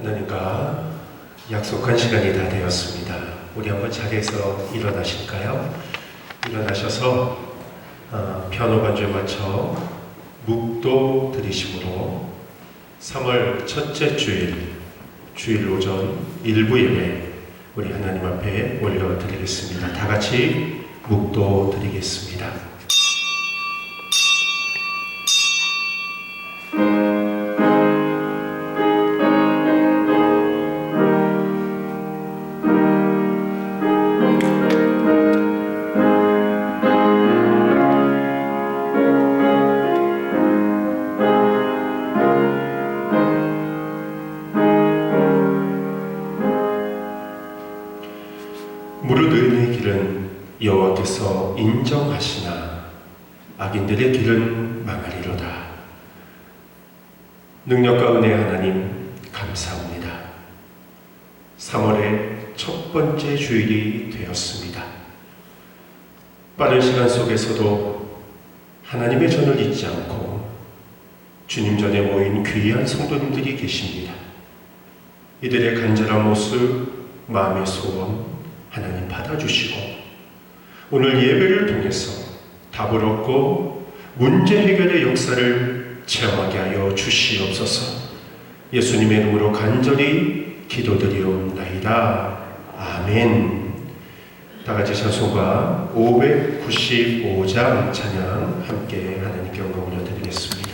하나님과 약속한 시간이 다 되었습니다. 우리 한번 자리에서 일어나실까요? 일어나셔서 피아노 반주에 맞춰 묵도 드리심으로 3월 첫째 주일 오전 일부 예배 우리 하나님 앞에 올려드리겠습니다. 다 같이 묵도 드리겠습니다. 무릇 의인의 길은 여호와께서 인정하시나 악인들의 길은 망하리로다. 능력과 은혜의 하나님 감사합니다. 3월의 첫 번째 주일이 되었습니다. 빠른 시간 속에서도 하나님의 전을 잊지 않고 주님 전에 모인 귀한 성도님들이 계십니다. 이들의 간절한 모습, 마음의 소원 하나님 받아주시고 오늘 예배를 통해서 답을 얻고 문제 해결의 역사를 체험하게 하여 주시옵소서. 예수님의 이름으로 간절히 기도드리옵나이다. 아멘. 다같이 찬송가 595장 찬양 함께 하나님께 영광 올려드리겠습니다.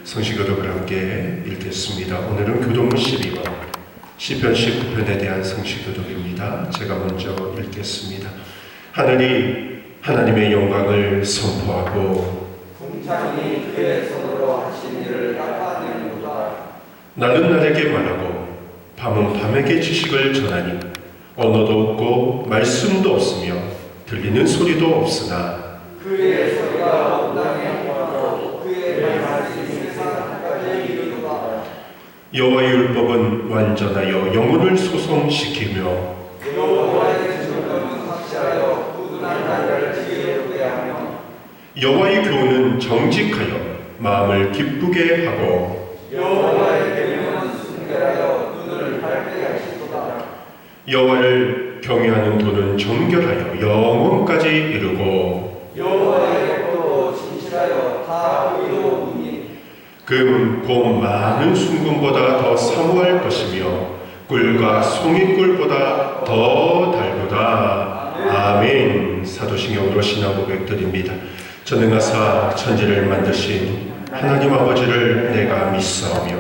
성시교독을 함께 읽겠습니다. 오늘은 교동문 12번 시편 19편에 대한 성시교독입니다. 제가 먼저 읽겠습니다. 하늘이 하나님의 영광을 선포하고 궁창이 그의 손으로 하신 일을 나타내는도다. 날은 날에게 말하고 밤은 밤에게 지식을 전하니 언어도 없고 말씀도 없으며 들리는 소리도 없으나 그의 소리가 온 땅에 퍼하고 그의 말씀이 세상까지 이르도다. 여호와의 율법은 완전하여 영혼을 소성시키며 여호와의 증거는 확실하여 굳은한 자를 지혜롭게 하며 여호와의 교훈은 정직하여 마음을 기쁘게 하고 여호와의 계명은 순결하여 눈을 밝게 하시도다. 여호와를 경외하는 도는 정결하여 영원까지 이르고 여호와의 법도 진실하여 다 의로우니 금봄 많은 순금보다 더 사모할 것이며 꿀과 송이꿀보다 더 달도다. 아멘. 사도신경으로 신앙 고백드립니다. 전능하사 천지를 만드신 하나님 아버지를 내가 믿사오며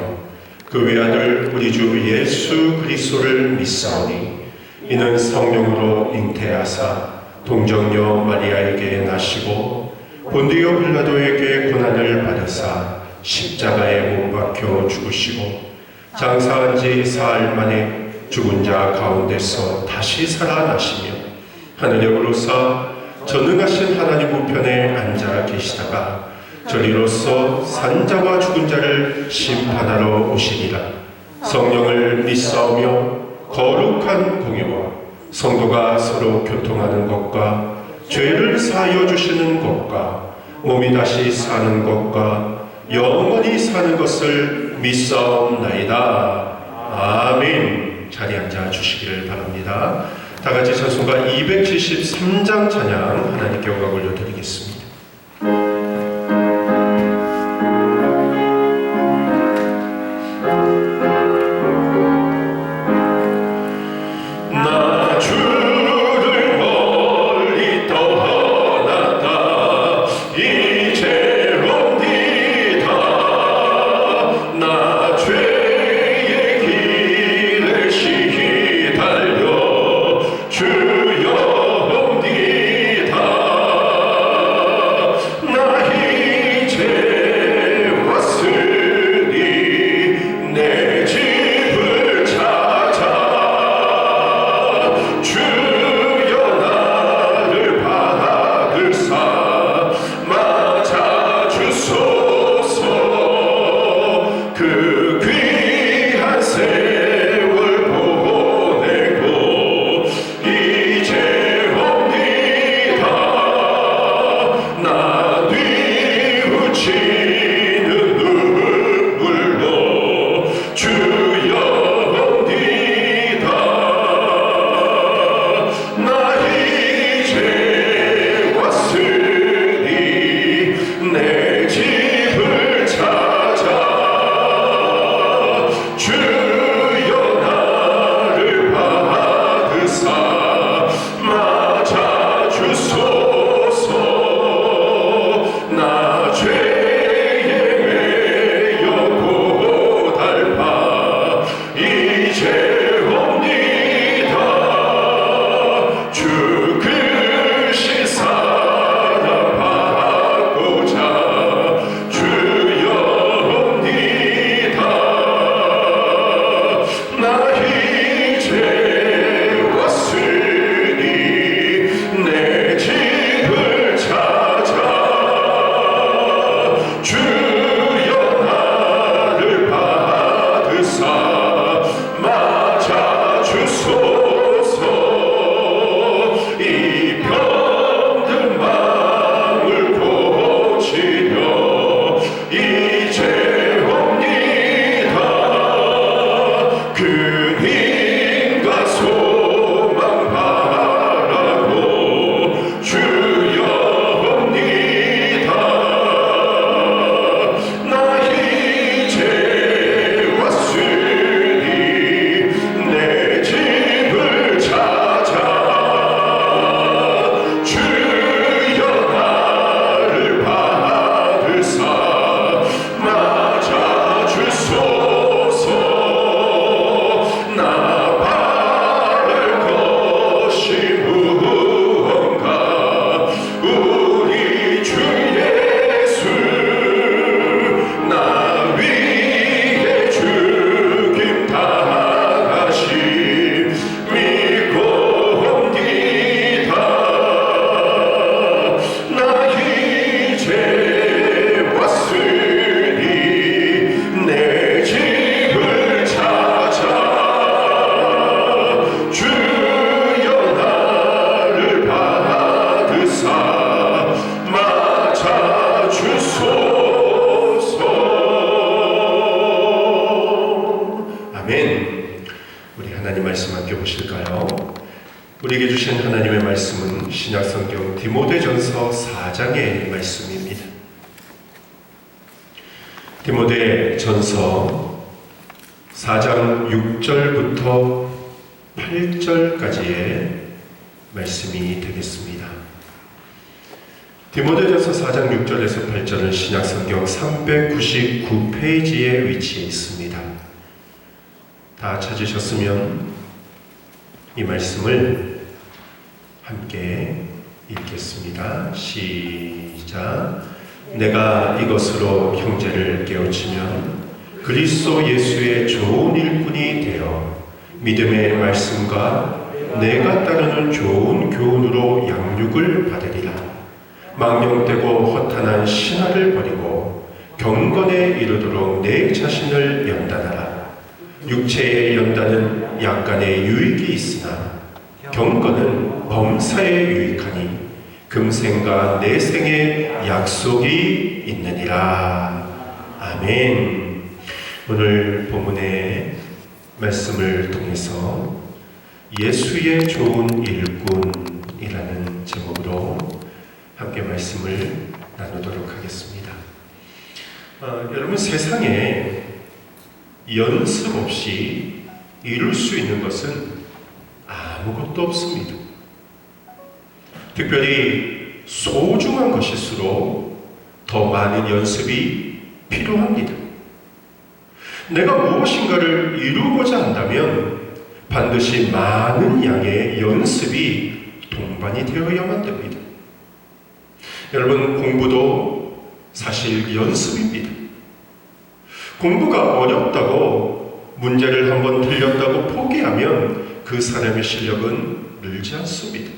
그 외아들 우리 주 예수 그리스도를 믿사오니 이는 성령으로 잉태하사 동정녀 마리아에게 나시고 본디오 빌라도에게 고난을 받으사 십자가에 못 박혀 죽으시고 장사한 지 사흘 만에 죽은 자 가운데서 다시 살아나시며 하늘에 오르사 전능하신 하나님 우편에 앉아 계시다가 저리로서 산자와 죽은 자를 심판하러 오시리라. 성령을 믿사오며 거룩한 공예와 성도가 서로 교통하는 것과 죄를 사하여 주시는 것과 몸이 다시 사는 것과 영원히 사는 것을 믿사옵나이다. 아멘. 자리에 앉아 주시기를 바랍니다. 다 같이 찬송가 273장 찬양 하나님께 영광 올려드리겠습니다. 나 주를 멀리 떠났다 이제 옵니다. 나 죄의 길을 시달려 주여 옵니다. 나 이제 왔으니 내 집을 찾아 주여 나를 받으사 맞아 주소서. 그 귀한 세월 보내고 이제 옵니다. 나 뉘우치는 눈물로 주여 옵니다. 나 이제 왔으니 내 집을 찾아 주여 나를 받으사 맞아 주소서. 나 죄에 매여 고달파 이제 옵니다. 죽으신 사랑 받고자 주여 옵니다. 나 이제 왔으니 내 집을 찾아 주여 나를 받으사 맞아 주소서. 이 병든 마음을 고치려 이제 옵니다. 그 힘과 소망 바라고 주여 옵니다. 나 이제 왔으니 내 집을 찾아 주여 나를 받으사 맞아 주소서. 나 바랄 것이 무언가 우리 주 예수 나 위해 죽임 당하시 믿고 옵니다. 나 이제 왔으니 내 집을 찾아 주여 나를 받으사 맞아 주소서. 아멘. 우리 하나님 말씀 함께 보실까요? 우리에게 주신 하나님의 말씀은 신약성경 디모데전서 4장의 말씀입니다. 디모데전서 4장 6절부터 8절까지의 말씀이 되겠습니다. 디모데전서 4장 6절에서 8절은 신약성경 399페이지에 위치해 있습니다. 다 찾으셨으면 이 말씀을 함께 읽겠습니다. 시작. 내가 이것으로 형제를 깨우치면 그리스도 예수의 좋은 일꾼이 되어 믿음의 말씀과 내가 따르는 좋은 교훈으로 양육을 받으리라. 망령되고 허탄한 신화를 버리고 경건에 이르도록 내 자신을 연단하라. 육체의 연단은 약간의 유익이 있으나 경건은 범사에 유익하니 금생과 내생의 약속이 있느니라. 아멘. 오늘 본문의 말씀을 통해서 예수의 좋은 일꾼이라는 제목으로 함께 말씀을 나누도록 하겠습니다. 여러분, 세상에 연습 없이 이룰 수 있는 것은 아무것도 없습니다. 특별히 소중한 것일수록 더 많은 연습이 필요합니다. 내가 무엇인가를 이루고자 한다면 반드시 많은 양의 연습이 동반이 되어야만 됩니다. 여러분, 공부도 사실 연습입니다. 공부가 어렵다고 문제를 한번 틀렸다고 포기하면 그 사람의 실력은 늘지 않습니다.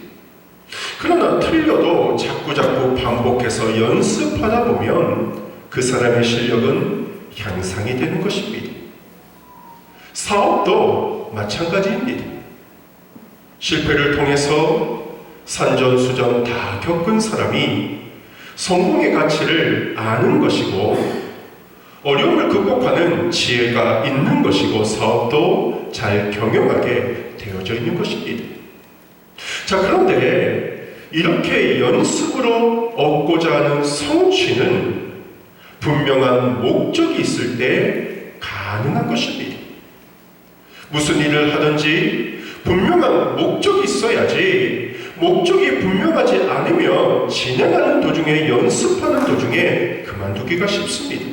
그러나 틀려도 자꾸자꾸 반복해서 연습하다 보면 그 사람의 실력은 향상이 되는 것입니다. 사업도 마찬가지입니다. 실패를 통해서 산전수전 다 겪은 사람이 성공의 가치를 아는 것이고 어려움을 극복하는 지혜가 있는 것이고 사업도 잘 경영하게 되어져 있는 것입니다. 자, 그런데 이렇게 연습으로 얻고자 하는 성취는 분명한 목적이 있을 때 가능한 것입니다. 무슨 일을 하든지 분명한 목적이 있어야지, 목적이 분명하지 않으면 진행하는 도중에, 연습하는 도중에 그만두기가 쉽습니다.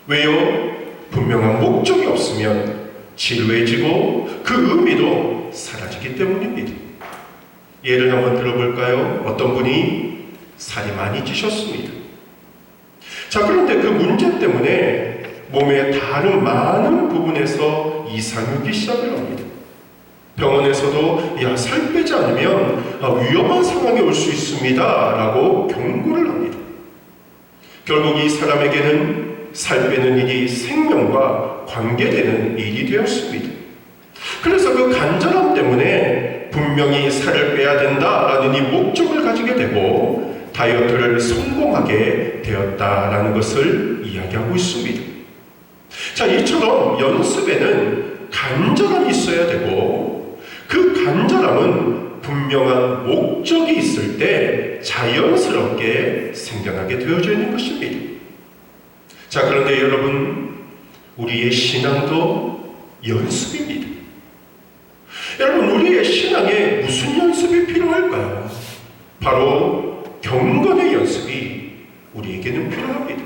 왜요? 분명한 목적이 없으면 지루해지고 그 의미도 사라지기 때문입니다. 예를 한번 들어볼까요? 어떤 분이 살이 많이 찌셨습니다. 자, 그런데 그 문제 때문에 몸의 다른 많은 부분에서 이상이 오기 시작을 합니다. 병원에서도 살 빼지 않으면 위험한 상황이 올 수 있습니다 라고 경고를 합니다. 결국 이 사람에게는 살 빼는 일이 생명과 관계되는 일이 되었습니다. 그래서 그 간절함 때문에 분명히 살을 빼야 된다라는 이 목적을 가지게 되고 다이어트를 성공하게 되었다라는 것을 이야기하고 있습니다. 자, 이처럼 연습에는 간절함이 있어야 되고 그 간절함은 분명한 목적이 있을 때 자연스럽게 생겨나게 되어져 있는 것입니다. 자, 그런데 여러분, 우리의 신앙도 연습입니다. 여러분, 우리의 신앙에 무슨 연습이 필요할까요? 바로 경건의 연습이 우리에게는 필요합니다.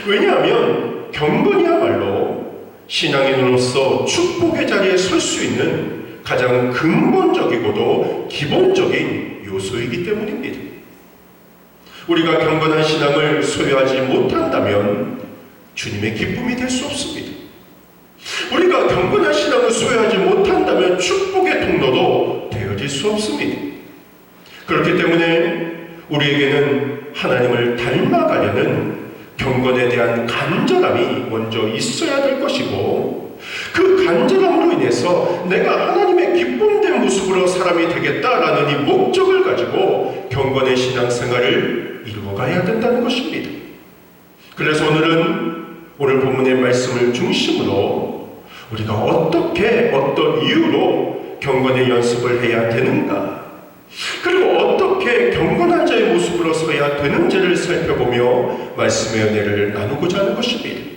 왜냐하면 경건이야말로 신앙인으로서 축복의 자리에 설 수 있는 가장 근본적이고도 기본적인 요소이기 때문입니다. 우리가 경건한 신앙을 소유하지 못한다면 주님의 기쁨이 될 수 없습니다. 우리가 경건한 신앙을 소유하지 못한다면 축복의 통로도 되어질 수 없습니다. 그렇기 때문에 우리에게는 하나님을 닮아가려는 경건에 대한 간절함이 먼저 있어야 될 것이고 그 간절함으로 인해서 내가 하나님의 기쁨된 모습으로 사람이 되겠다라는 이 목적을 가지고 경건의 신앙생활을 이루어가야 된다는 것입니다. 그래서 오늘 본문의 말씀을 중심으로 우리가 어떻게 어떤 이유로 경건의 연습을 해야 되는가, 그리고 어떻게 경건한 자의 모습으로 서야 되는지를 살펴보며 말씀의 은혜를 나누고자 하는 것입니다.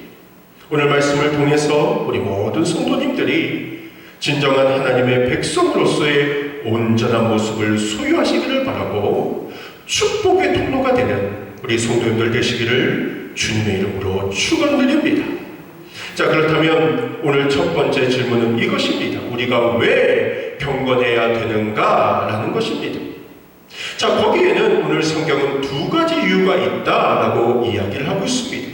오늘 말씀을 통해서 우리 모든 성도님들이 진정한 하나님의 백성으로서의 온전한 모습을 소유하시기를 바라고 축복의 통로가 되는 우리 성도님들 되시기를 주님의 이름으로 축원드립니다. 자, 그렇다면 오늘 첫 번째 질문은 이것입니다. 우리가 왜 경건해야 되는가? 라는 것입니다. 자, 거기에는 오늘 성경은 두 가지 이유가 있다라고 이야기를 하고 있습니다.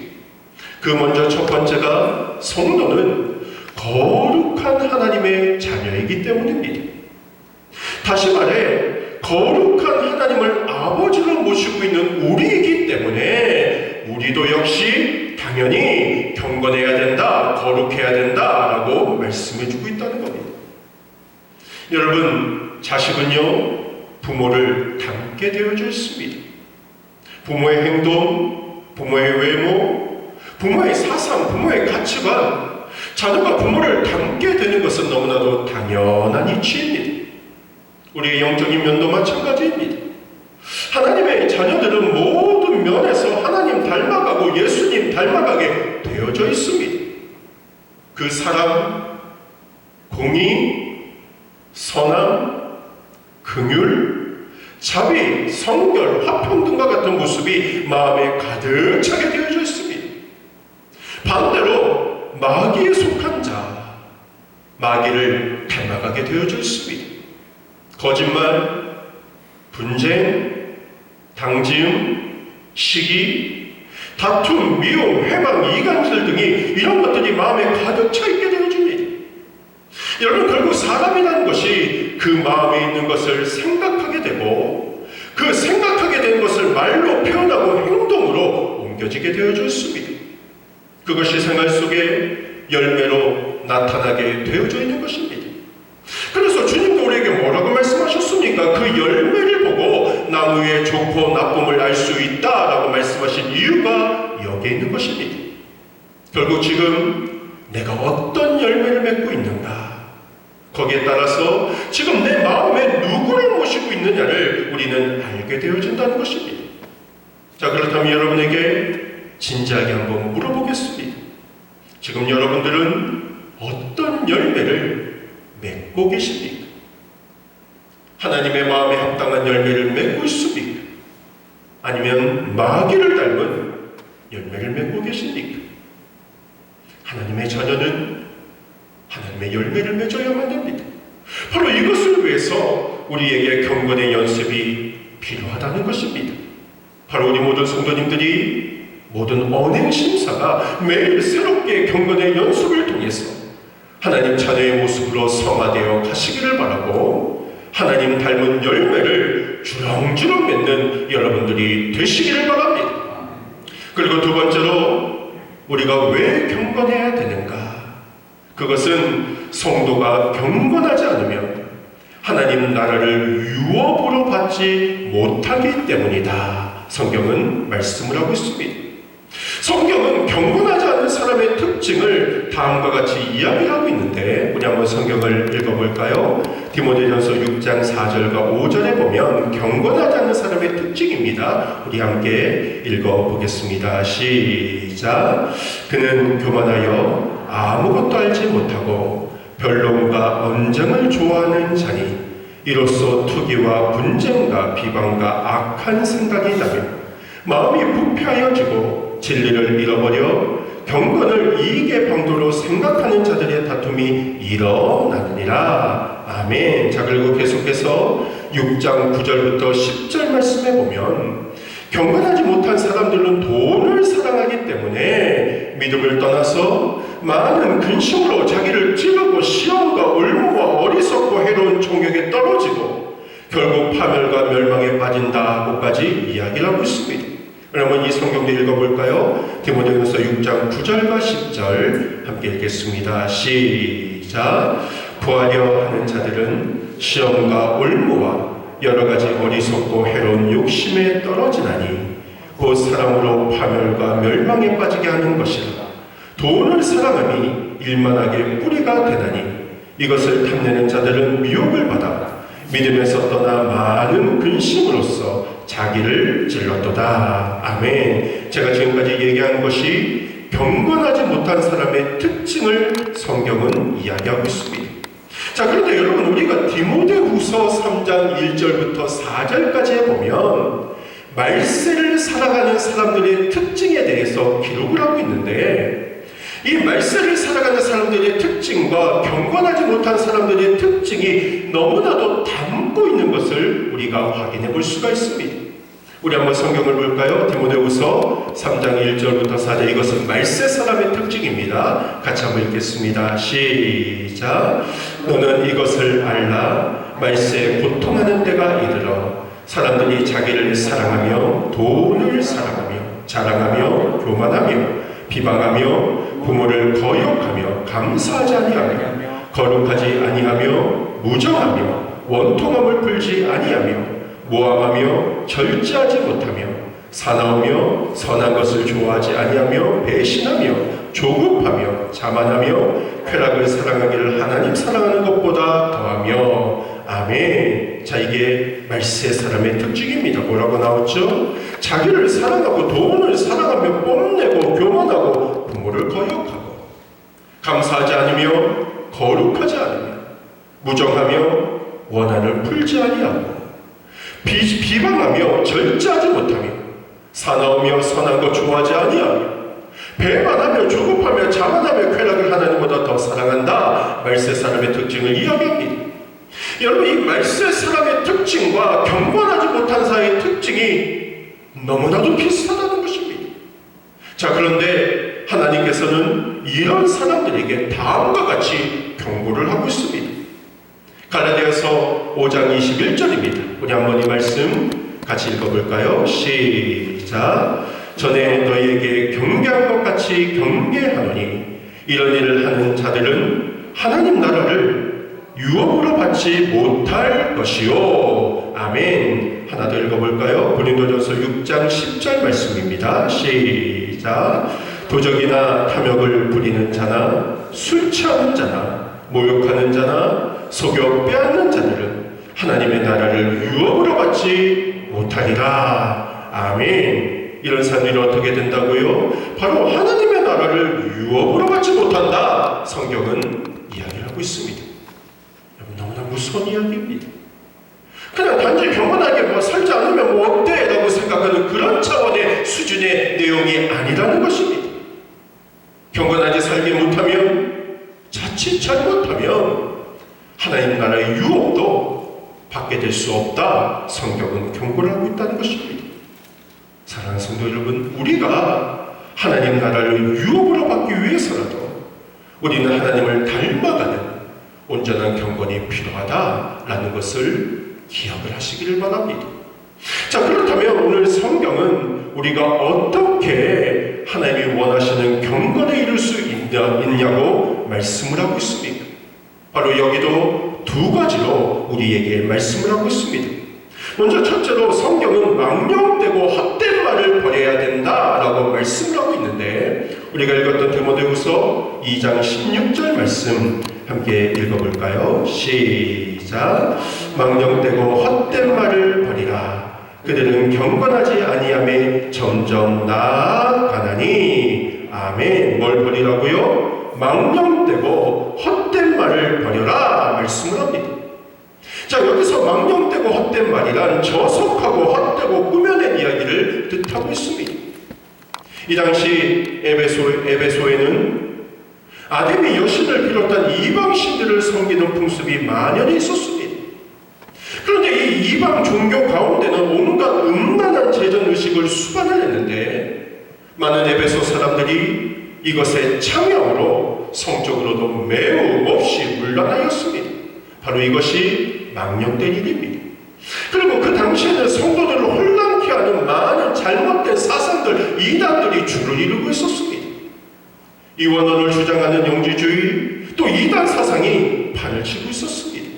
그 먼저 첫 번째가 성도는 거룩한 하나님의 자녀이기 때문입니다. 다시 말해 거룩한 하나님을 아버지로 모시고 있는 우리이기 때문에 우리도 역시 당연히 경건해야 된다, 거룩해야 된다라고 말씀해주고 있다는 겁니다. 여러분, 자식은요 부모를 닮게 되어져 있습니다. 부모의 행동, 부모의 외모, 부모의 사상, 부모의 가치관, 자녀가 부모를 닮게 되는 것은 너무나도 당연한 이치입니다. 우리의 영적인 면도 마찬가지입니다. 하나님의 자녀들은 모든 면에서 하나님 닮아가고 예수님 닮아가게 되어져 있습니다. 그 사랑, 공의, 선함, 긍휼, 자비, 성결, 화평등과 같은 모습이 마음에 가득 차게 되어져 있습니다. 반대로 마귀에 속한 자, 마귀를 닮아가게 되어져 있습니다. 거짓말, 분쟁, 당지음, 시기, 다툼, 미움, 회방, 이간질 등이 이런 것들이 마음에 가득 차 있게 되어집니다. 여러분, 결국 사람이라는 것이 그 마음에 있는 것을 생각하게 되고 그 생각하게 된 것을 말로 표현하고 행동으로 옮겨지게 되어져 있습니다. 그것이 생활 속에 열매로 나타나게 되어져 있는 것입니다. 그래서 주님도 우리에게 뭐라고 말씀하셨습니까? 그 열매를 보고 나무의 좋고 나쁨을 알 수 있다라고 말씀하신 이유가 여기에 있는 것입니다. 결국 지금 내가 어떤 열매를 맺고 있는가, 거기에 따라서 지금 내 마음에 누구를 모시고 있느냐를 우리는 알게 되어진다는 것입니다. 자, 그렇다면 여러분에게 진지하게 한번 물어보겠습니다. 지금 여러분들은 어떤 열매를 맺고 계십니까? 하나님의 마음에 합당한 열매를 맺고 있습니까? 아니면 마귀를 닮은 열매를 맺고 계십니까? 하나님의 자녀는 하나님의 열매를 맺어야만 됩니다. 바로 이것을 위해서 우리에게 경건의 연습이 필요하다는 것입니다. 바로 우리 모든 성도님들이 모든 언행 심사가 매일 새롭게 경건의 연습을 통해서 하나님 자녀의 모습으로 성화되어 가시기를 바라고 하나님 닮은 열매를 주렁주렁 맺는 여러분들이 되시기를 바랍니다. 그리고 두 번째로 우리가 왜 경건해야 되는가? 그것은 성도가 경건하지 않으면 하나님 나라를 유업으로 받지 못하기 때문이다. 성경은 말씀을 하고 있습니다. 성경은 경건하지 않은 사람의 특징을 다음과 같이 이야기를 하고 있는데 우리 한번 성경을 읽어볼까요? 디모데전서 6장 4절과 5절에 보면 경건하지 않은 사람의 특징입니다. 우리 함께 읽어보겠습니다. 시작. 그는 교만하여 아무것도 알지 못하고 변론과 언쟁을 좋아하는 자니 이로써 투기와 분쟁과 비방과 악한 생각이 나며 마음이 부패하여지고 진리를 잃어버려 경건을 이익의 방도로 생각하는 자들의 다툼이 일어나느니라. 아멘. 자, 그리고 계속해서 6장 9절부터 10절 말씀에 보면 경건하지 못한 사람들은 돈을 사랑하기 때문에 믿음을 떠나서 많은 근심으로 자기를 찌르고 시험과 올무와 어리석고 해로운 종역에 떨어지고 결국 파멸과 멸망에 빠진다고까지 이야기를 하고 있습니다. 여러분, 이 성경도 읽어볼까요? 디모데전서 6장 9절과 10절 함께 읽겠습니다. 시작. 부하려 하는 자들은 시험과 올무와 여러 가지 어리석고 해로운 욕심에 떨어지나니 곧 사람으로 파멸과 멸망에 빠지게 하는 것이라. 돈을 사랑함이 일만하게 뿌리가 되나니 이것을 탐내는 자들은 미혹을 받아 믿음에서 떠나 많은 근심으로써 자기를 찔렀도다. 아멘. 제가 지금까지 얘기한 것이 경건하지 못한 사람의 특징을 성경은 이야기하고 있습니다. 자, 그런데 여러분, 우리가 디모데후서 3장 1절부터 4절까지에 보면 말세를 살아가는 사람들의 특징에 대해서 기록을 하고 있는데 이 말세를 살아가는 사람들의 특징과 경건하지 못한 사람들의 특징이 너무나도 닮고 있는 것을 우리가 확인해 볼 수가 있습니다. 우리 한번 성경을 볼까요? 디모데후서 3장 1절부터 4절. 이것은 말세 사람의 특징입니다. 같이 한번 읽겠습니다. 시작. 너는 이것을 알라. 말세에 고통하는 때가 이르러 사람들이 자기를 사랑하며 돈을 사랑하며 자랑하며 교만하며 비방하며 부모를 거역하며 감사하지 아니하며 거룩하지 아니하며 무정하며 원통함을 풀지 아니하며 모함하며 절제하지 못하며 사나우며 선한 것을 좋아하지 아니하며 배신하며 조급하며 자만하며 쾌락을 사랑하기를 하나님 사랑하는 것보다 더하며. 아멘. 자, 이게 말세 사람의 특징입니다. 뭐라고 나왔죠? 자기를 사랑하고 돈을 사랑하며 뽐내고 교만하고 부모를 거역하고 감사하지 않으며 거룩하지 않으며 무정하며 원한을 풀지 아니하고 비방하며 절제하지 못하며 사나우며 선한 것 좋아하지 아니하며 배반하며 조급하며 자만하며 쾌락을 하나님보다 더 사랑한다. 말세 사람의 특징을 이야기합니다. 여러분, 이 말세 사람의 특징과 경건하지 못한 사람의 특징이 너무나도 비슷하다는 것입니다. 자, 그런데 하나님께서는 이런 사람들에게 다음과 같이 경고를 하고 있습니다. 갈라디아서 5장 21절입니다. 우리 한번 이 말씀 같이 읽어볼까요? 시작. 전에 너희에게 경계한 것 같이 경계하노니 이런 일을 하는 자들은 하나님 나라를 유업으로 받지 못할 것이요. 아멘. 하나 더 읽어볼까요? 고린도전서 6장 10절 말씀입니다. 시작. 도적이나 탐욕을 부리는 자나 술 취하는 자나 모욕하는 자나 속여 빼앗는 자들은 하나님의 나라를 유업으로 받지 못하리라. 아멘. 이런 사람들이 어떻게 된다고요? 바로 하나님의 나라를 유업으로 받지 못한다. 성경은 이야기를 하고 있습니다. 너무나 무서운 이야기입니다. 그냥 단지 경건하게 뭐 살지 않으면 뭐 어때? 라고 생각하는 그런 차원의 수준의 내용이 아니라는 것입니다. 경건하게 살지 못하면, 자칫 잘못하면 하나님 나라의 유업도 받게 될 수 없다. 성경은 경고를 하고 있다는 것입니다. 사랑하는 성도 여러분, 우리가 하나님 나라를 유업으로 받기 위해서라도 우리는 하나님을 닮아가는 온전한 경건이 필요하다라는 것을 기억을 하시기를 바랍니다. 자, 그렇다면 오늘 성경은 우리가 어떻게 하나님이 원하시는 경건에 이룰 수 있냐고 말씀을 하고 있습니다. 바로 여기도 두 가지로 우리에게 말씀을 하고 있습니다. 먼저 첫째로 성경은 망령되고 헛된 말을 버려야 된다라고 말씀을 하고 있는데, 우리가 읽었던 디모데후서 2장 16절 말씀 함께 읽어볼까요? 시작. 망령되고 헛된 말을 버리라. 그들은 경건하지 아니함에 점점 나아가나니. 아멘. 뭘 버리라고요? 망령되고 헛된 말을 버려라 말씀을 합니다. 자, 여기서 망령되고 헛된 말이란 저속하고 헛되고 꾸며낸 이야기를 뜻하고 있습니다. 이 당시 에베소에는 아데미 여신을 비롯한 이방 신들을 섬기는 풍습이 만연히 있었습니다. 그런데 이 이방 종교 가운데는 온갖 음란한 제전 의식을 수반을 했는데, 많은 에베소 사람들이 이것에 참여로 성적으로도 매우 몹시 물러나였습니다. 바로 이것이 망령된 일입니다. 그리고 그 당시에는 성도들을 혼란케 하는 많은 잘못된 사상들, 이단들이 주를 이루고 있었습니다. 이원론을 주장하는 영지주의, 또 이단 사상이 판을 치고 있었습니다.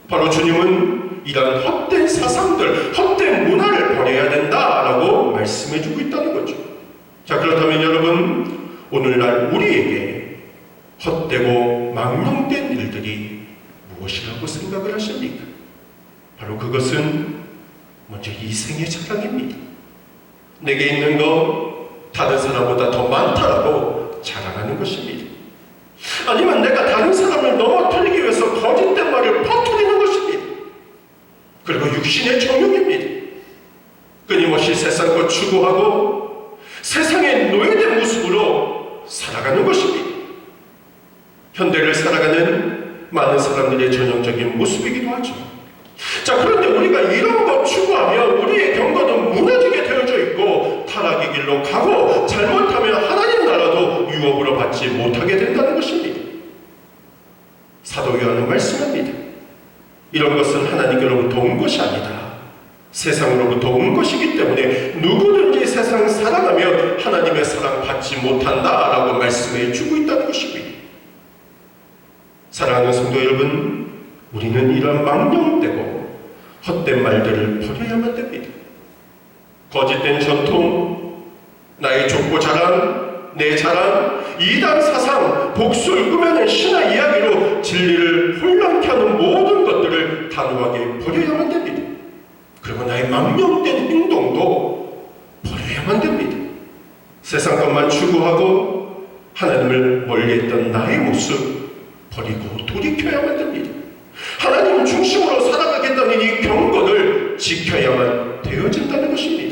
바로 주님은 이런 헛된 사상들, 헛된 문화를 버려야 된다라고 말씀해주고 있다는 거죠. 자, 그렇다면 여러분, 오늘날 우리에게 헛되고 망령된 일들이 무엇이라고 생각을 하십니까? 바로 그것은 먼저 이생의 자랑입니다. 내게 있는 거 다른 사람보다 더 많다라고 자랑하는 것입니다. 아니면 내가 다른 사람을 넘어뜨리기 위해서 거짓된 말을 퍼뜨리는 것입니다. 그리고 육신의 정욕입니다. 끊임없이 세상 것 추구하고 세상의 노예된 모습으로 살아가는 것입니다. 현대를 살아가는 많은 사람들의 전형적인 모습이기도 하죠. 자, 그런데 우리가 이런 것 추구하면 우리의 경건은 무너지게 되어져 있고 타락의 길로 가고, 잘못하면 하나님 나라도 유업으로 받지 못하게 된다는 것입니다. 사도 요한은 말씀합니다. 이런 것은 하나님께로부터 온 것이 아니다. 세상으로부터 온 것이기 때문에 누구든지 세상 사랑하면 하나님의 사랑 받지 못한다라고 말씀해 주고 있다는 것입니다. 사랑하는 성도 여러분, 우리는 이런 망령되고 헛된 말들을 버려야만 됩니다. 거짓된 전통, 나의 족보 자랑, 내 자랑, 이단 사상, 복수를 꾸며낸 신화 이야기로 진리를 혼란케 하는 모든 것들을 단호하게 버려야만 됩니다. 그리고 나의 망령된 행동도 버려야만 됩니다. 세상 것만 추구하고 하나님을 멀리했던 나의 모습 버리고 돌이켜야만 됩니다. 하나님 중심으로 살아가겠다는 이 경건을 지켜야만 되어진다는 것입니다.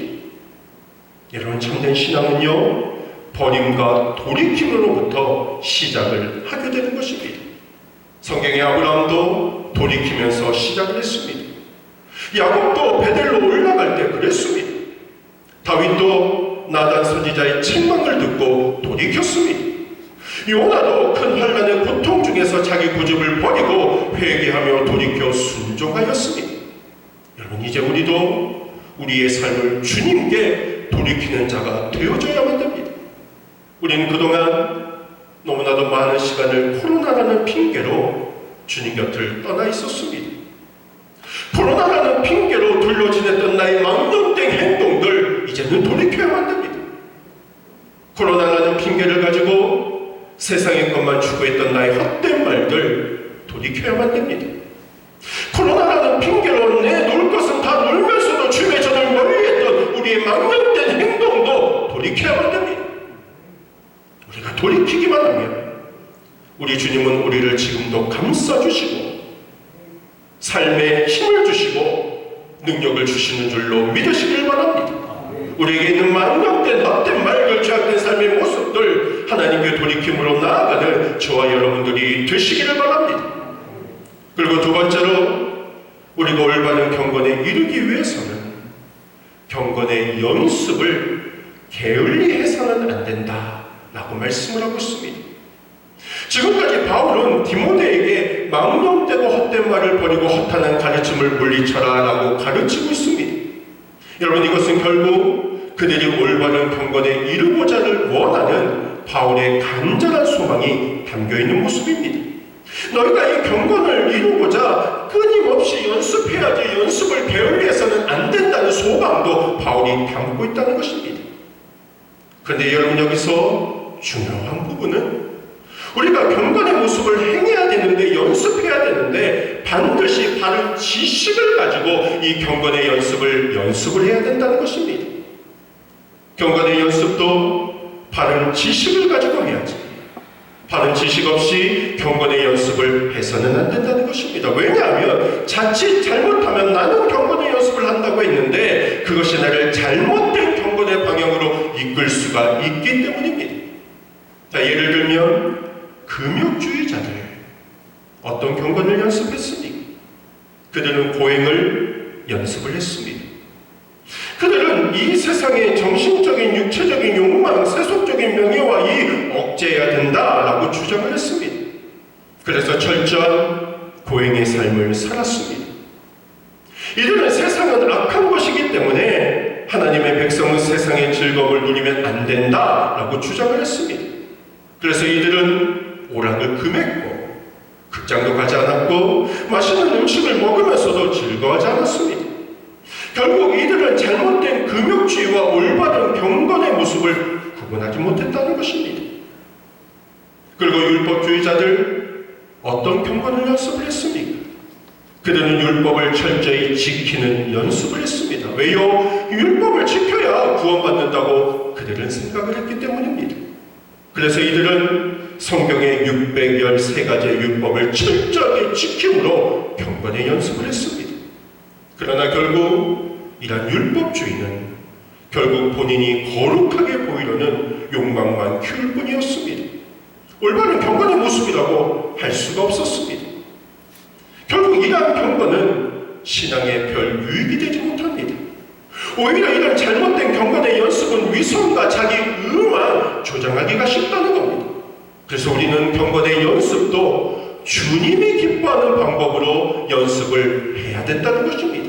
여러분, 참된 신앙은요, 버림과 돌이킴으로부터 시작을 하게 되는 것입니다. 성경의 아브라함도 돌이키면서 시작을 했습니다. 야곱도 베델로 올라갈 때 그랬습니다. 다윗도 나단 선지자의 책망을 듣고 돌이켰습니다. 요나도 큰 환난의 고통 중에서 자기 고집을 버리고 회개하며 돌이켜 순종하였습니다. 여러분, 이제 우리도 우리의 삶을 주님께 돌이키는 자가 되어줘야만 됩니다. 우리는 그동안 너무나도 많은 시간을 코로나라는 핑계로 주님 곁을 떠나 있었습니다. 코로나라는 핑계로 둘러 지냈던 나의 망령된 행동들 이제는 돌이켜야만 됩니다. 코로나라는 핑계를 가지고 세상의 것만 추구했던 나의 헛된 말들 돌이켜야만 됩니다. 코로나라는 핑계로 내 놀 것은 다 놀면서도 주님의 전을 멀리했던 우리의 망령된 행동도 돌이켜야만 됩니다. 우리가 돌이키기만 하면 우리 주님은 우리를 지금도 감싸주시고 삶에 힘을 주시고 능력을 주시는 줄로 믿으시길 바랍니다. 우리에게 있는 망령된 헛된 말들, 죄악된 삶의 모습들 하나님께 돌이킴으로 나아가는 저와 여러분들이 되시기를 바랍니다. 그리고 두 번째로 우리가 올바른 경건에 이르기 위해서는 경건의 연습을 게을리해서는 안 된다라고 말씀을 하고 있습니다. 지금까지 바울은 디모데에게 망령되고 헛된 말을 버리고 허탄한 가르침을 물리쳐라 라고 가르치고 있습니다. 여러분, 이것은 결국 그들이 올바른 경건에 이르고자를 원하는 바울의 간절한 소망이 담겨있는 모습입니다. 너희가 이 경건을 이루고자 끊임없이 연습해야지 연습을 게을리해서는 안 된다는 소망도 바울이 담고 있다는 것입니다. 그런데 여러분, 여기서 중요한 부분은 우리가 경건의 모습을 행해야 되는데, 연습해야 되는데 반드시 바른 지식을 가지고 이 경건의 연습을 해야 된다는 것입니다. 경건의 연습도 바른 지식을 가지고 해야지, 바른 지식 없이 경건의 연습을 해서는 안 된다는 것입니다. 왜냐하면 자칫 잘못하면 나는 경건의 연습을 한다고 했는데 그것이 나를 잘못된 경건의 방향으로 이끌 수가 있기 때문입니다. 자, 예를 들면 금욕주의자들 어떤 경건을 연습했습니까? 그들은 고행을 연습을 했습니다. 그들은 이 세상의 정신적인 육체적인 욕망, 세속적인 명예와 이익 억제해야 된다라고 주장을 했습니다. 그래서 철저한 고행의 삶을 살았습니다. 이들은 세상은 악한 것이기 때문에 하나님의 백성은 세상의 즐거움을 누리면 안 된다라고 주장을 했습니다. 그래서 이들은 오락을 금했고 극장도 가지 않았고 맛있는 음식을 먹으면서도 즐거워하지 않았습니다. 결국 이들은 잘못된 금욕주의와 올바른 경건의 모습을 구분하지 못했다는 것입니다. 그리고 율법주의자들 어떤 경건을 연습을 했습니까? 그들은 율법을 철저히 지키는 연습을 했습니다. 왜요? 율법을 지켜야 구원받는다고 그들은 생각을 했기 때문입니다. 그래서 이들은 성경의 613가지의 율법을 철저하게 지킴으로 경건의 연습을 했습니다. 그러나 결국 이러한 율법주의는 결국 본인이 거룩하게 보이려는 욕망만 키울 뿐이었습니다. 올바른 경건의 모습이라고 할 수가 없었습니다. 결국 이러한 경건은 신앙의 별 유익이 되지 못합니다. 오히려 이런 잘못된 경건의 연습은 위선과 자기 의만 조장하기가 쉽다는 겁니다. 그래서 우리는 경건의 연습도 주님이 기뻐하는 방법으로 연습을 해야 된다는 것입니다.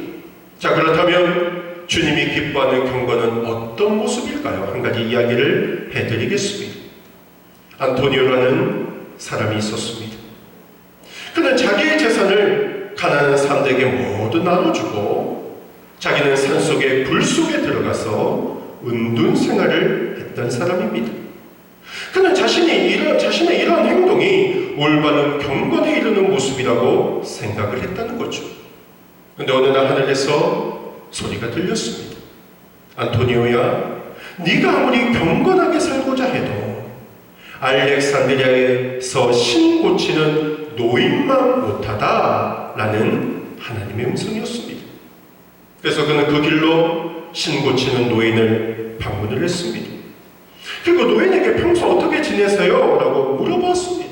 자, 그렇다면 주님이 기뻐하는 경건은 어떤 모습일까요? 한 가지 이야기를 해드리겠습니다. 안토니오라는 사람이 있었습니다. 그는 자기의 재산을 가난한 사람들에게 모두 나눠주고 자기는 산속에 불 속에 들어가서 은둔 생활을 했던 사람입니다. 그는 자신의 이러한 행동이 올바른 경건에 이르는 모습이라고 생각을 했다는 거죠. 그런데 어느 날 하늘에서 소리가 들렸습니다. 안토니오야, 네가 아무리 경건하게 살고자 해도 알렉산드리아에서 신 고치는 노인만 못하다 라는 하나님의 음성이었습니다. 그래서 그는 그 길로 신 고치는 노인을 방문을 했습니다. 그리고 노인에게 평소 어떻게 지내세요? 라고 물어봤습니다.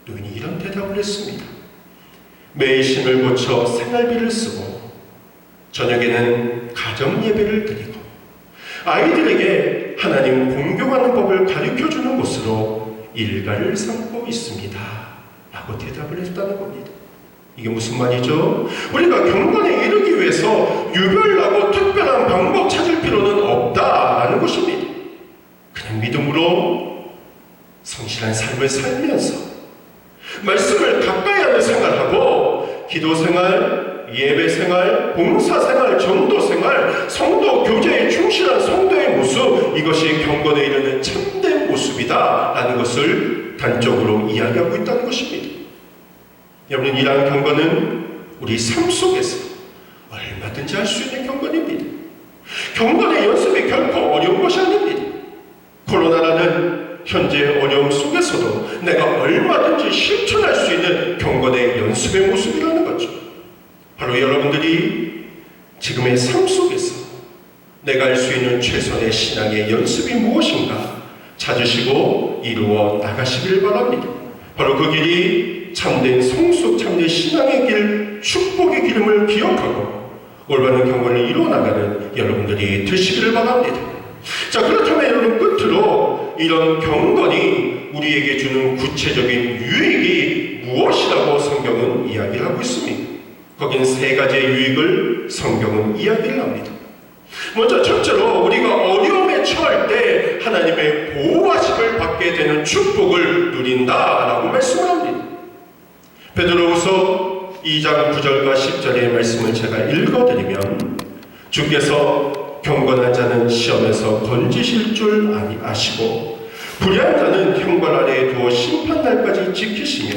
노인이 이런 대답을 했습니다. 매일 신을 고쳐 생활비를 쓰고 저녁에는 가정 예배를 드리고 아이들에게 하나님 공경하는 법을 가르쳐주는 곳으로 일가를 삼고 있습니다. 라고 대답을 했다는 겁니다. 이게 무슨 말이죠? 우리가 경건에 이르기 위해서 유별나고 특별한 방법 찾을 필요는 없다라는 것입니다. 그냥 믿음으로 성실한 삶을 살면서 말씀을 가까이 하는 생활하고 기도 생활, 예배 생활, 봉사 생활, 전도 생활, 성도 교제에 충실한 성도의 모습, 이것이 경건에 이르는 참된 모습이다라는 것을 단적으로 이야기하고 있다는 것입니다. 여러분, 이러한 경건은 우리 삶 속에서 얼마든지 할 수 있는 경건입니다. 경건의 연습이 결코 어려운 것이 아닙니다. 코로나라는 현재 어려움 속에서도 내가 얼마든지 실천할 수 있는 경건의 연습의 모습이라는 거죠. 바로 여러분들이 지금의 삶 속에서 내가 할 수 있는 최선의 신앙의 연습이 무엇인가 찾으시고 이루어 나가시길 바랍니다. 바로 그 길이 참된 성숙, 참된 신앙의 길, 축복의 기름을 기억하고 올바른 경건을 이루어 나가는 여러분들이 되시기를 바랍니다. 자, 그렇다면 여러분, 끝으로 이런 경건이 우리에게 주는 구체적인 유익이 무엇이라고 성경은 이야기를 하고 있습니다. 거기는 세 가지의 유익을 성경은 이야기를 합니다. 먼저 첫째로 우리가 어려움에 처할 때 하나님의 보호하심을 받게 되는 축복을 누린다라고 말씀을 합니다. 베드로후서 2장 9절과 10절의 말씀을 제가 읽어드리면 주께서 경건한 자는 시험에서 건지실 줄 아시고 불의한 자는 형벌 아래에 두어 심판날까지 지키시며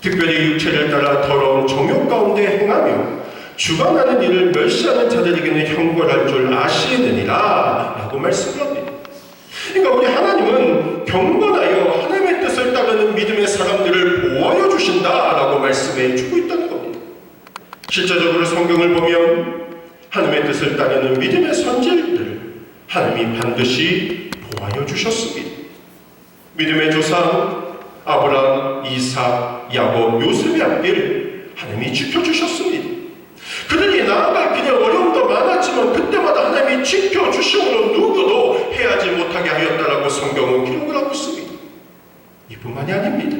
특별히 육체를 따라 더러운 정욕 가운데 행하며 주관하는 일을 멸시하는 자들에게는 형벌할 줄 아시느니라 라고 말씀합니다. 그러니까 우리 하나님은 경건하여 하나님의 뜻을 따르는 믿음의 사람들을 보호하여 주신다라고 말씀해 주고 있다는 겁니다. 실제적으로 성경을 보면 하나님의 뜻을 따르는 믿음의 선지자들을 하나님이 반드시 보호하여 주셨습니다. 믿음의 조상 아브라함, 이삭, 야곱, 요셉의 앞길 하나님이 지켜주셨습니다. 그들이 나아갈 길에 어려움도 많았지만 그때마다 하나님이 지켜주심으로 누구도 해하지 못하게 하였다라고 성경은 기록을 하고 있습니다. 이뿐만이 아닙니다.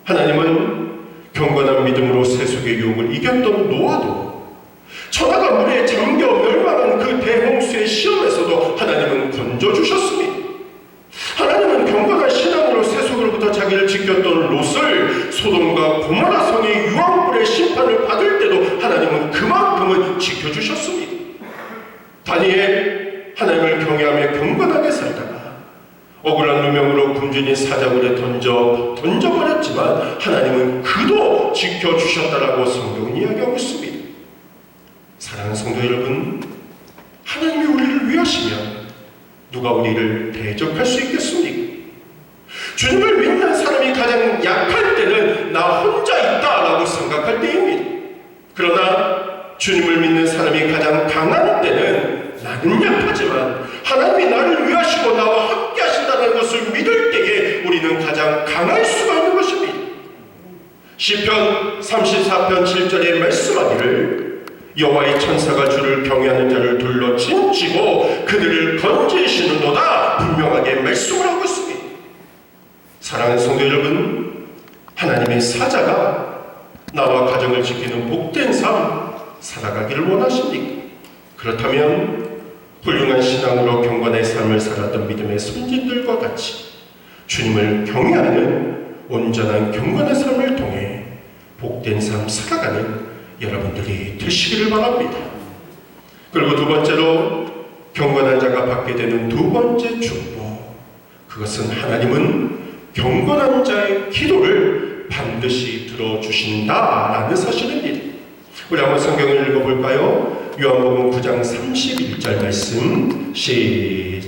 하나님은 경건한 믿음으로 세속의 유혹을 이겼던 노아도 천하가 물에 잠겨 멸망한 그 대홍수의 시험에서도 하나님은 건져주셨습니다. 하나님은 경건한 신앙으로 세속으로부터 자기를 지켰던 롯을 소돔과 고모라 성의 유황불의 심판을 받을 때도 하나님은 그만큼은 지켜주셨습니다. 다니엘 하나님을 경외하며 경건하게 살다가 억울한 누명으로 굶주린 사자굴에 던져버렸지만 하나님은 그도 지켜주셨다라고 성경은 이야기하고 있습니다. 사랑하는 성도 여러분, 하나님이 우리를 위하시면 누가 우리를 대적할 수 있겠습니까? 주님을 믿는 사람이 가장 약할 때는 나 혼자 있다라고 생각할 때입니다. 그러나 주님을 믿는 사람이 가장 강한 때는 나는 약하지만 하나님이 나를 위하시고 나와 함께 하신다는 것을 믿을 때에 우리는 가장 강할 수가 있는 것입니다. 시편 34편 7절에 말씀하기를 여호와의 천사가 주를 경외하는 자를 둘러 진치고 그들을 건지시는도다 분명하게 말씀을 하고 있습니다. 사랑하는 성도 여러분, 하나님의 사자가 나와 가정을 지키는 복된 삶 살아가기를 원하십니까? 그렇다면 훌륭한 신앙으로 경건의 삶을 살았던 믿음의 선진들과 같이 주님을 경외하는 온전한 경건의 삶을 통해 복된 삶 살아가는 여러분들이 되시기를 바랍니다. 그리고 두 번째로 경건한 자가 받게 되는 두 번째 축복, 그것은 하나님은 경건한 자의 기도를 반드시 들어주신다라는 사실입니다. 우리 한번 성경을 읽어볼까요? 요한복음 9장 31절 말씀 시작.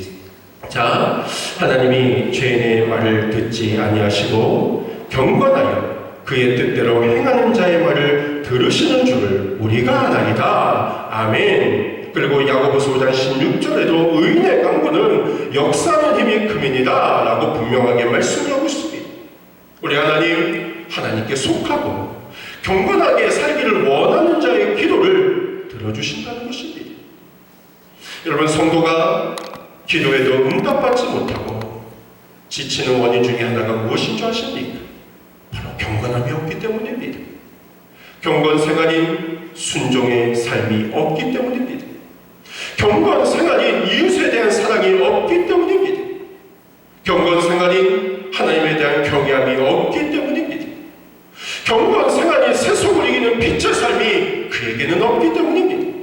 하나님이 죄인의 말을 듣지 아니하시고 경건하여 그의 뜻대로 행하는 자의 말을 들으시는 줄을 우리가 아나이다. 아멘. 그리고 야고보서 5장 16절에도 의인의 강구는 역사하는 힘이 큼이니라 라고 분명하게 말씀하고 있습니다. 우리 하나님, 하나님께 속하고 경건하게 살기를 원하는 자의 기도를 들어주신다는 것입니다. 여러분, 성도가 기도에도 응답받지 못하고 지치는 원인 중에 하나가 무엇인 줄 아십니까? 바로 경건함이 없기 때문입니다. 경건 생활인 순종의 삶이 없기 때문입니다. 경건 생활인 이웃에 대한 사랑이 없기 때문입니다. 경건 생활인 하나님에 대한 경외함이 없기 때문입니다. 경건 생활인 세속을 이기는 빛의 삶이 그에게는 없기 때문입니다.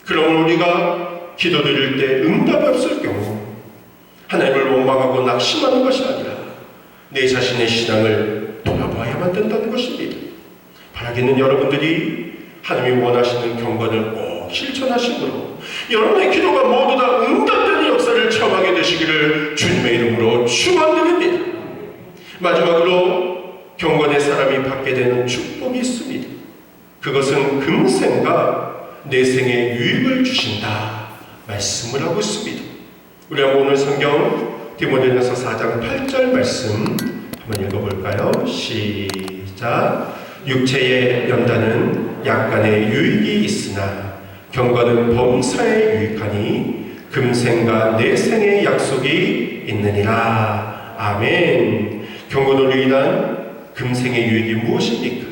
그러면 우리가 기도드릴 때 응답이 없을 경우 하나님을 원망하고 낙심하는 것이 아니라 내 자신의 신앙을 돌아봐야만 된다는 것입니다. 바라기는 여러분들이 하나님이 원하시는 경건을 꼭 실천하시므로 여러분의 기도가 모두 다 응답되는 역사를 체험하게 되시기를 주님의 이름으로 축원드립니다. 마지막으로 경건의 사람이 받게 되는 축복이 있습니다. 그것은 금생과 내생의 유익을 주신다 말씀을 하고 있습니다. 우리 한번 오늘 성경 디모데전서 4장 8절 말씀 한번 읽어볼까요? 시작. 육체의 연단은 약간의 유익이 있으나 경건은 범사에 유익하니 금생과 내생의 약속이 있느니라. 아멘. 경건으로 인한 금생의 유익이 무엇입니까?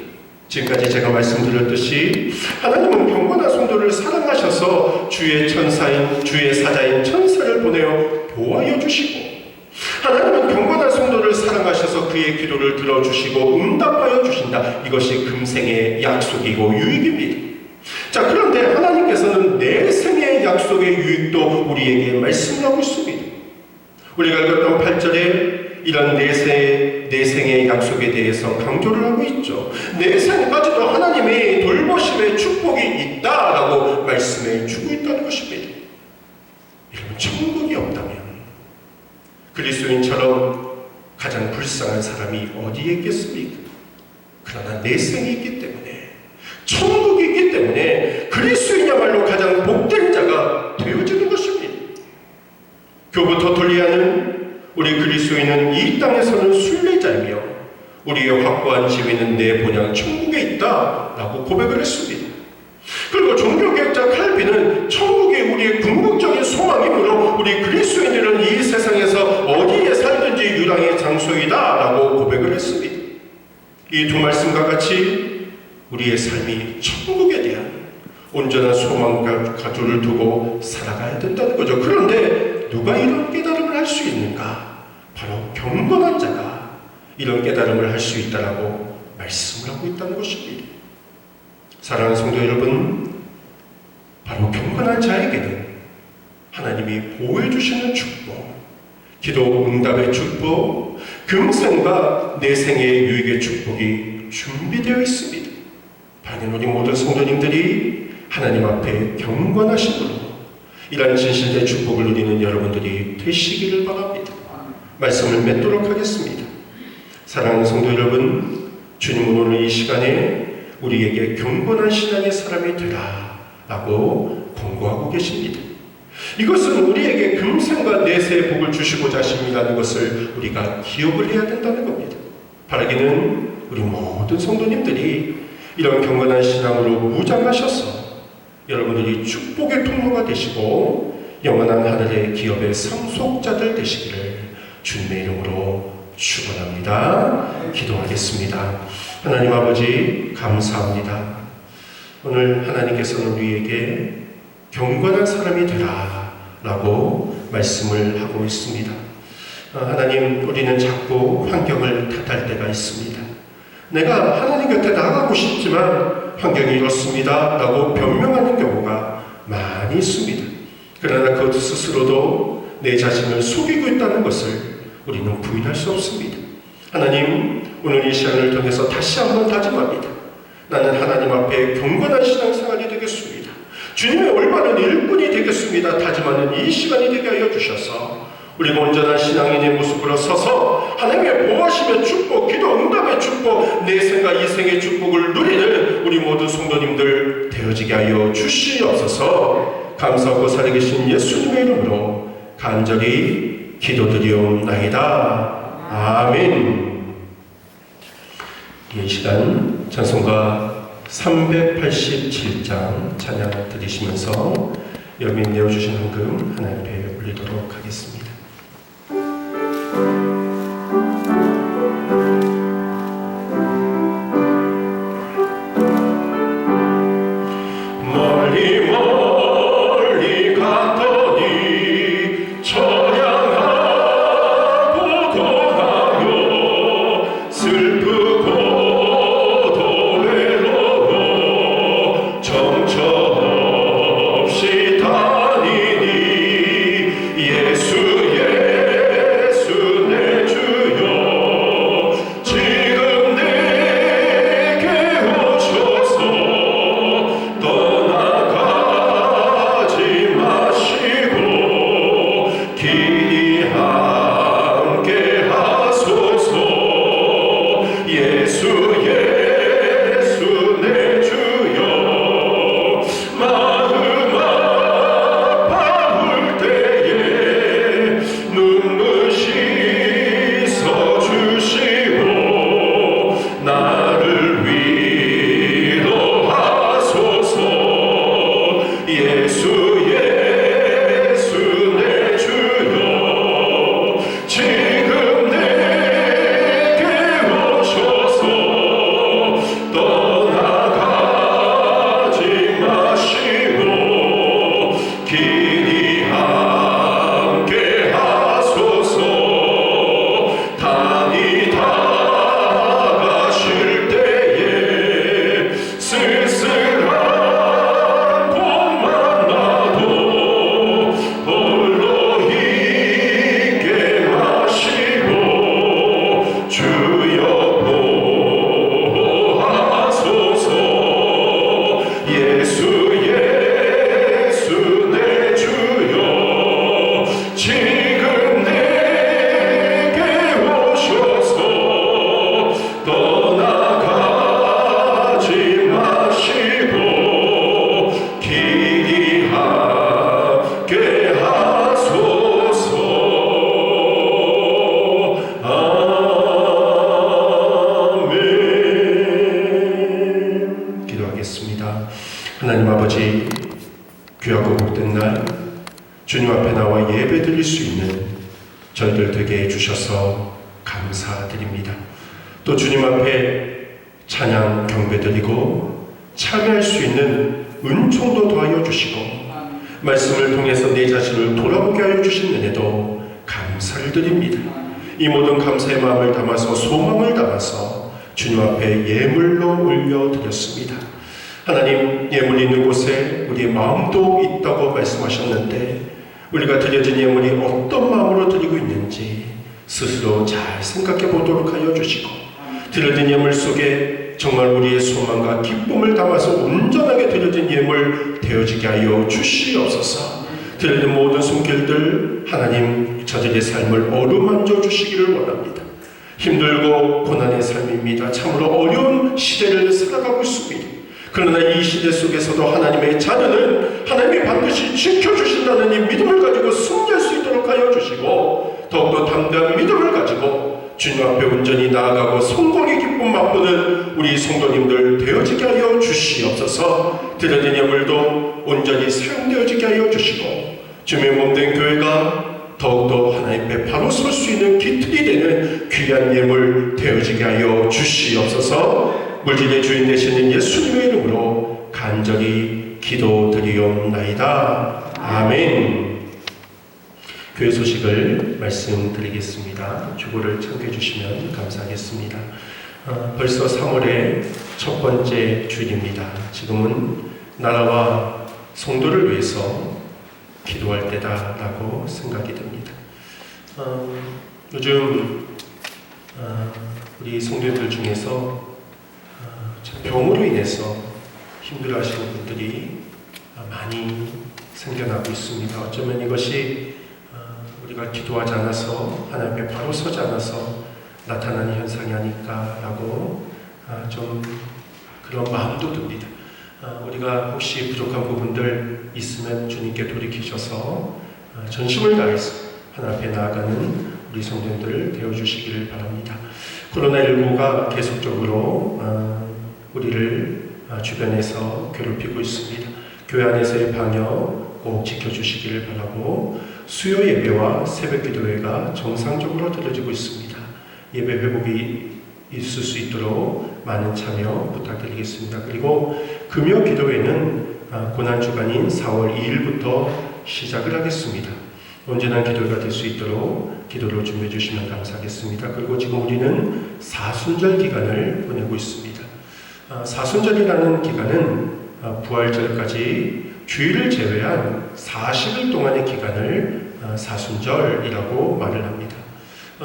지금까지 제가 말씀드렸듯이 하나님은 경건한 성도를 사랑하셔서 주의 천사인 주의 사자인 천사를 보내어 보호하여 주시고, 하나님은 경건한 성도를 사랑하셔서 그의 기도를 들어주시고 응답하여 주신다. 이것이 금생의 약속이고 유익입니다. 자, 그런데 하나님께서는 내생의 약속의 유익도 우리에게 말씀하고 있습니다. 우리가 읽었던 8절에 이런 내생의 약속에 대해서 강조를 하고 있죠. 내생까지도 하나님의 돌보심의 축복이 있다라고 말씀해 주고 있다는 것입니다. 여러분, 천국이 없다면 그리스도인처럼 가장 불쌍한 사람이 어디에 있겠습니까? 그러나 내생이 있기 때문에, 천국이 있기 때문에 그리스도인이야말로 가장 복된 자가 되어지는 것입니다. 교부 터툴리아는 우리 그리스도인은 이 땅에서는 순례자이며 우리의 확고한 지위는 내 본향 천국에 있다라고 고백을 했습니다. 그리고 종교개혁자 칼빈은 천국이 우리의 궁극적인 소망이므로 우리 그리스도인들은 이 세상에서 어디에 살든지 유랑의 장소이다라고 고백을 했습니다. 이 두 말씀과 같이 우리의 삶이 천국에 대한 온전한 소망과 가주를 두고 살아가야 된다는 거죠. 그런데 누가 이런 깨달음을 할 수 있는가? 바로 경건한 자가 이런 깨달음을 할 수 있다라고 말씀을 하고 있다는 것입니다. 사랑하는 성도 여러분, 바로 경건한 자에게는 하나님이 보호해 주시는 축복, 기도 응답의 축복, 금생과 내생의 유익의 축복이 준비되어 있습니다. 바라는 우리 모든 성도님들이 하나님 앞에 경건하심으로 이러한 진실된 축복을 누리는 여러분들이 되시기를 바랍니다. 말씀을 맺도록 하겠습니다. 사랑하는 성도 여러분, 주님은 오늘 이 시간에 우리에게 경건한 신앙의 사람이 되라 라고 권고하고 계십니다. 이것은 우리에게 금생과 내세의 복을 주시고자 하심이라는 것을 우리가 기억을 해야 된다는 겁니다. 바라기는 우리 모든 성도님들이 이런 경건한 신앙으로 무장하셔서 여러분들이 축복의 통로가 되시고 영원한 하늘의 기업의 상속자들 되시기를 주님의 이름으로 축원합니다. 기도하겠습니다. 하나님 아버지, 감사합니다. 오늘 하나님께서는 우리에게 경건한 사람이 되라 라고 말씀을 하고 있습니다. 하나님, 우리는 자꾸 환경을 탓할 때가 있습니다. 내가 하나님 곁에 나가고 싶지만 환경이 이렇습니다 라고 변명하는 경우가 많이 있습니다. 그러나 그 스스로도 내 자신을 속이고 있다는 것을 우리는 부인할 수 없습니다. 하나님, 오늘 이 시간을 통해서 다시 한번 다짐합니다. 나는 하나님 앞에 경건한 신앙생활이 되겠습니다. 주님의 올바른 일꾼이 되겠습니다. 다짐하는 이 시간이 되게 하여 주셔서 우리가 온전한 신앙인의 모습으로 서서 하나님의 보호하심의 축복, 기도 응답의 축복, 내 생과 이생의 축복을 누리는 우리 모든 성도님들 되어지게 하여 주시옵소서. 감사하고 살아계신 예수님의 이름으로 간절히 기도드리옵나이다. 아멘. 이 시간 찬송가 387장 찬양 드리시면서 여민 내어주신 헌금 하나님 앞에 올리도록 하겠습니다. 멀리 멀리 갔더니 처량하고 고단하며 슬프고도 외로워 정처없이 다니니 예수 내 주여 지금 내게 오셔서 떠나가지 마시고 길이 함께 하소서. 예수 내 주여 마음 아파올 때에 눈물 씻어주시고 나를 위로하소서. 예수 내 주여 지금 내게 오셔서 떠나가지 마시고 길이 함께 하소서. 다니다 가실 때에 쓸쓸한 곳만 나도 홀로 있게 마시고 주여 보호하소서. 예수 내 주여 지금 내게 오셔서 떠나가지 마시고 길이 함께 하소서. 아멘. 기도하겠습니다. 하나님 아버지, 귀하고 복된 날 주님 앞에 나와 예배 드릴 수 있는 저희들 되게 해주셔서 감사드립니다. 또 주님 앞에 찬양 경배 드리고 참여할 수 있는 은총도 더하여 주시고 말씀을 통해서 내 자신을 돌아보게 하여 주신 은혜도 감사를 드립니다. 이 모든 감사의 마음을 담아서 소망을 담아서 주님 앞에 예물로 올려드렸습니다. 하나님, 예물 있는 곳에 우리의 마음도 있다고 말씀하셨는데 우리가 드려진 예물이 어떤 마음으로 드리고 있는지 스스로 잘 생각해 보도록 하여 주시고 드려진 예물 속에 정말 우리의 소망과 기쁨을 담아서 온전하게 드려진 예물 되어지게 하여 주시옵소서. 드려진 모든 손길들 하나님 저들의 삶을 어루만져 주시기를 원합니다. 힘들고 고난의 삶입니다. 참으로 어려운 시대를 살아가고 있습니다. 그러나 이 시대 속에서도 하나님의 자녀는 하나님이 반드시 지켜주신다는 이 믿음을 가지고 승리할 수 있도록 하여 주시고 더욱더 담대한 믿음을 가지고 주님 앞에 온전히 나아가고 성공의 기쁨 맛보는 우리 성도님들 되어지게 하여 주시옵소서. 드려진 예물도 온전히 사용되어지게 하여 주시고 주님의 몸된 교회가 더욱더 하나님 앞에 바로 설 수 있는 기틀이 되는 귀한 예물 되어지게 하여 주시옵소서. 물질의 주인 되시는 예수님의 이름으로 간절히 기도드리옵나이다. 아멘. 교회 소식을 말씀드리겠습니다. 주보를 참고해 주시면 감사하겠습니다. 벌써 3월의 첫 번째 주일입니다. 지금은 나라와 성도를 위해서 기도할 때다라고 생각이 듭니다. 요즘 우리 성도들 중에서 병으로 인해서 힘들어하시는 분들이 많이 생겨나고 있습니다. 어쩌면 이것이 우리가 기도하지 않아서 하나님 앞에 바로 서지 않아서 나타나는 현상이 아닐까라고 좀 그런 마음도 듭니다. 우리가 혹시 부족한 부분들 있으면 주님께 돌이키셔서 전심을 다해서 하나님 앞에 나아가는 우리 성도들 되어주시기를 바랍니다. 코로나19가 계속적으로 우리를 주변에서 괴롭히고 있습니다. 교회 안에서의 방역 꼭 지켜주시기를 바라고, 수요 예배와 새벽 기도회가 정상적으로 드려지고 있습니다. 예배 회복이 있을 수 있도록 많은 참여 부탁드리겠습니다. 그리고 금요 기도회는 고난주간인 4월 2일부터 시작을 하겠습니다. 온전한 기도가 될 수 있도록 기도를 준비해 주시면 감사하겠습니다. 그리고 지금 우리는 사순절 기간을 보내고 있습니다. 사순절이라는 기간은 부활절까지 주일을 제외한 40일 동안의 기간을 사순절이라고 말을 합니다.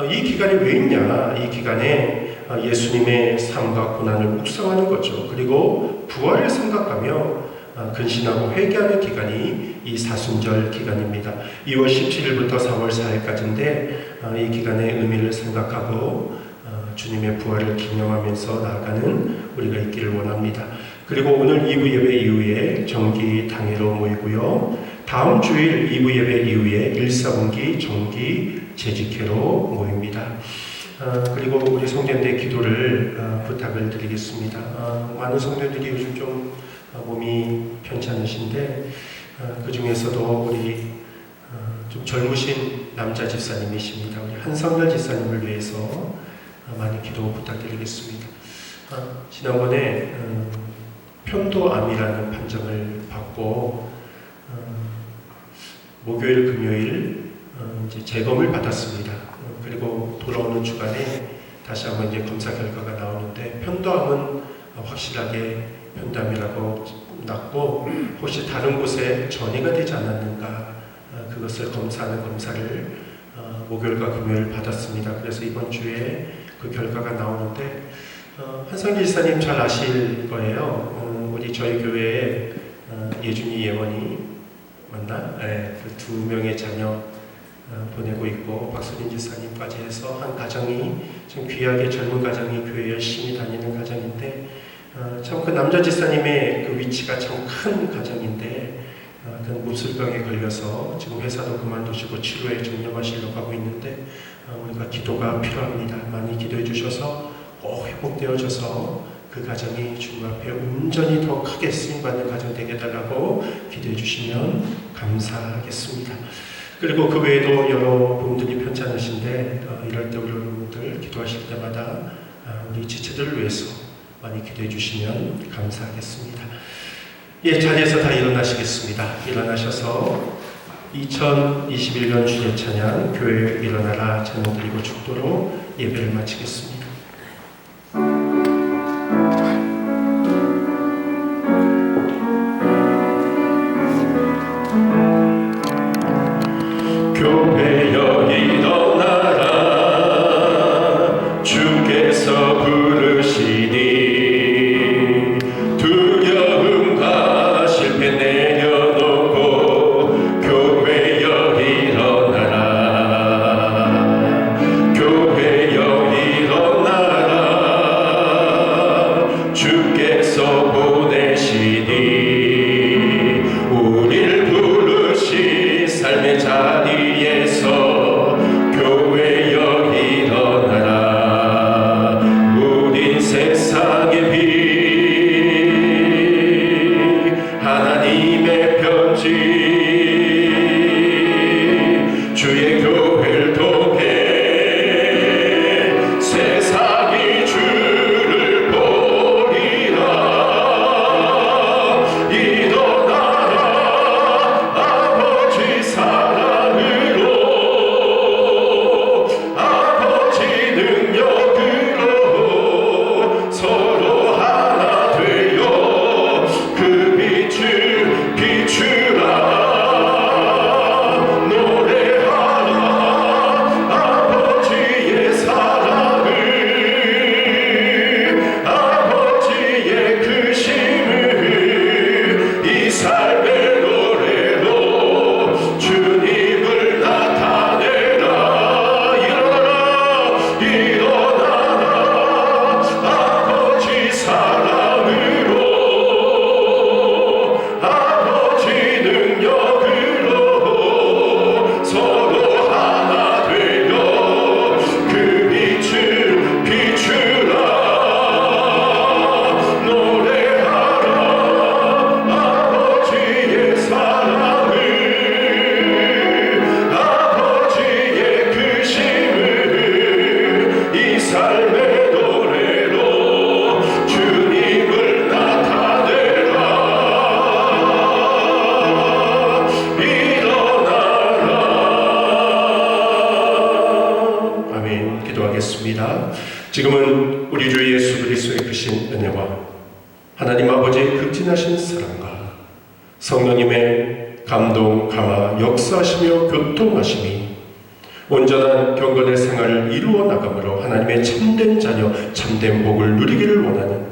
이 기간이 왜 있냐? 이 기간에 예수님의 삶과 고난을 묵상하는 거죠. 그리고 부활을 생각하며 근신하고 회개하는 기간이 이 사순절 기간입니다. 2월 17일부터 4월 4일까지인데 이 기간의 의미를 생각하고 주님의 부활을 기념하면서 나아가는 우리가 있기를 원합니다. 그리고 오늘 2부 예배 이후에 정기 당회로 모이고요. 다음 주일 2부 예배 이후에 1사분기 정기 재직회로 모입니다. 그리고 우리 성도님들의 기도를 부탁을 드리겠습니다. 많은 성도들이 요즘 좀 몸이 편찮으신데 그 중에서도 우리 좀 젊으신 남자 집사님이십니다. 우리 한성열 집사님을 위해서 많이 기도 부탁드리겠습니다. 지난번에 편도암이라는 판정을 받고 목요일, 금요일 이제 재검을 받았습니다. 그리고 돌아오는 주간에 다시 한번 이제 검사 결과가 나오는데 편도암은 확실하게 편도암이라고 났고, 혹시 다른 곳에 전이가 되지 않았는가 그것을 검사하는 검사를 목요일과 금요일 받았습니다. 그래서 이번 주에 그 결과가 나오는데 한성기 지사님 잘 아실 거예요. 우리 저희 교회에 예준이 예원이 맞나? 네, 그 두 명의 자녀 보내고 있고, 박수린 지사님까지 해서 한 가정이 좀 귀하게 젊은 가정이 교회 열심히 다니는 가정인데, 참 그 남자 지사님의 그 위치가 참 큰 가정인데 그 몹쓸병에 걸려서 지금 회사도 그만두시고 치료에 전념하시려고 하고 있는데 우리가 기도가 필요합니다. 많이 기도해 주셔서 꼭 회복되어져서 그 가정이 주님 앞에 온전히 더 크게 쓰임받는 가정 되게 해달라고 기도해 주시면 감사하겠습니다. 그리고 그 외에도 여러 분들이 편찮으신데 이럴 때 우리 여러분들 기도하실 때마다 우리 지체들을 위해서 많이 기도해 주시면 감사하겠습니다. 예, 자리에서 다 일어나시겠습니다. 일어나셔서 2021년 주제 찬양 교회 일어나라 제목 드리고 축도로 예배를 마치겠습니다. 교회여 일어나라 주께서 부르시니 두려움과 실패 내려놓고 교회여 일어나라 교회여 일어나라 지금은 우리 주 예수 그리스도의 크신 은혜와 하나님 아버지의 극진하신 사랑과 성령님의 감동, 감화, 역사하시며 교통하심이 온전한 경건의 생활을 이루어 나감으로 하나님의 참된 자녀, 참된 복을 누리기를 원하는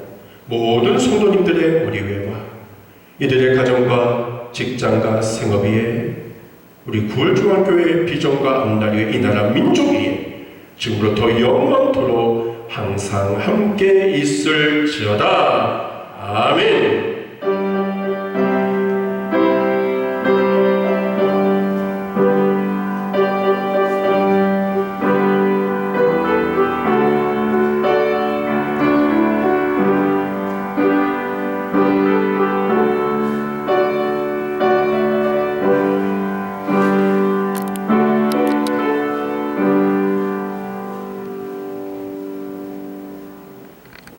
모든 성도님들의 우리회와 이들의 가정과 직장과 생업위에 우리 구월중앙교회의 비전과 앞날의 이 나라 민족 위에 지금부터 영원토록 항상 함께 있을지어다. 아멘.